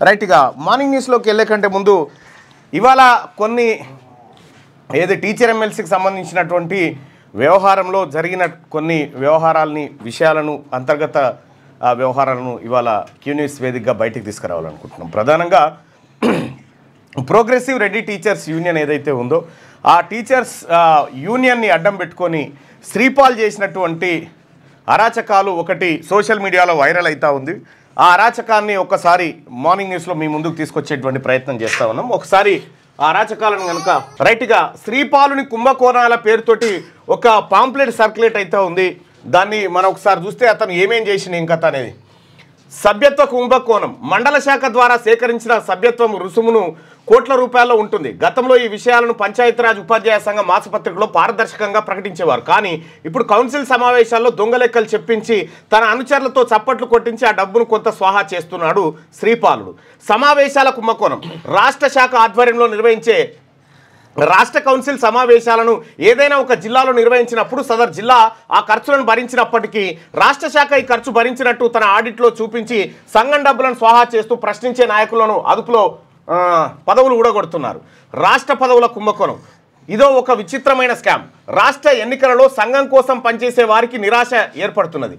Right గా morning న్యూస్లోకి వెళ్ళే కంటే ముందు ఇవాళ కొన్ని ఏది టీచర్ ఎమ్మెల్సీకి సంబంధించినటువంటి వ్యవహారంలో జరిగిన కొన్ని విషయాలను అంతర్గత వ్యవహారాలను ఇవాళ క్యూ న్యూస్ వేదికగా బయటికి తీసుకురావాలనుకుంటున్నాం. ప్రధానంగా ప్రోగ్రెసివ్ రెడ్డి టీచర్స్ యూనియన్ ఏదైతే ఉందో ఆ టీచర్స్ యూనియన్ని అడ్డం పెట్టుకొని శ్రీపాల్ చేసినటువంటి అరాచకాలు ఒకటి సోషల్ మీడియాలో వైరల్ అవుతూ ఉంది. ఆ అరాచకాన్ని ఒకసారి మార్నింగ్ న్యూస్లో మీ ముందుకు తీసుకొచ్చేటువంటి ప్రయత్నం చేస్తూ ఉన్నాం. ఒకసారి ఆ అరాచకాలను కనుక రైట్గా శ్రీపాలుని కుంభకోణాల పేరుతోటి ఒక పాంప్లెట్ సర్క్యులేట్ అవుతూ ఉంది. దాన్ని మనం ఒకసారి చూస్తే అతను ఏమేం చేసిన ఇంకత అనేది సభ్యత్వ కుంభకోణం మండల శాఖ ద్వారా సేకరించిన సభ్యత్వం రుసుమును కోట్ల రూపాయల్లో ఉంటుంది. గతంలో ఈ విషయాలను పంచాయతీరాజ్ ఉపాధ్యాయ సంఘం మాసపత్రికలో పారదర్శకంగా ప్రకటించేవారు. కానీ ఇప్పుడు కౌన్సిల్ సమావేశాల్లో దొంగ లెక్కలు చెప్పించి తన అనుచరులతో చప్పట్లు కొట్టించి ఆ డబ్బును కొంత స్వాహా చేస్తున్నాడు శ్రీపాలుడు. సమావేశాల కుంభకోణం రాష్ట్ర శాఖ ఆధ్వర్యంలో నిర్వహించే రాష్ట్ర కౌన్సిల్ సమావేశాలను ఏదైనా ఒక జిల్లాలో నిర్వహించినప్పుడు సదర్ జిల్లా ఆ ఖర్చులను భరించినప్పటికీ రాష్ట్ర శాఖ ఈ ఖర్చు భరించినట్టు తన ఆడిట్లో చూపించి సంఘం డబ్బులను స్వాహా చేస్తూ ప్రశ్నించే నాయకులను అదుపులో పదవులు ఊడగొడుతున్నారు. రాష్ట్ర పదవుల కుంభకోణం ఇదో ఒక విచిత్రమైన స్కామ్. రాష్ట్ర ఎన్నికలలో సంఘం కోసం పనిచేసే వారికి నిరాశ ఏర్పడుతున్నది.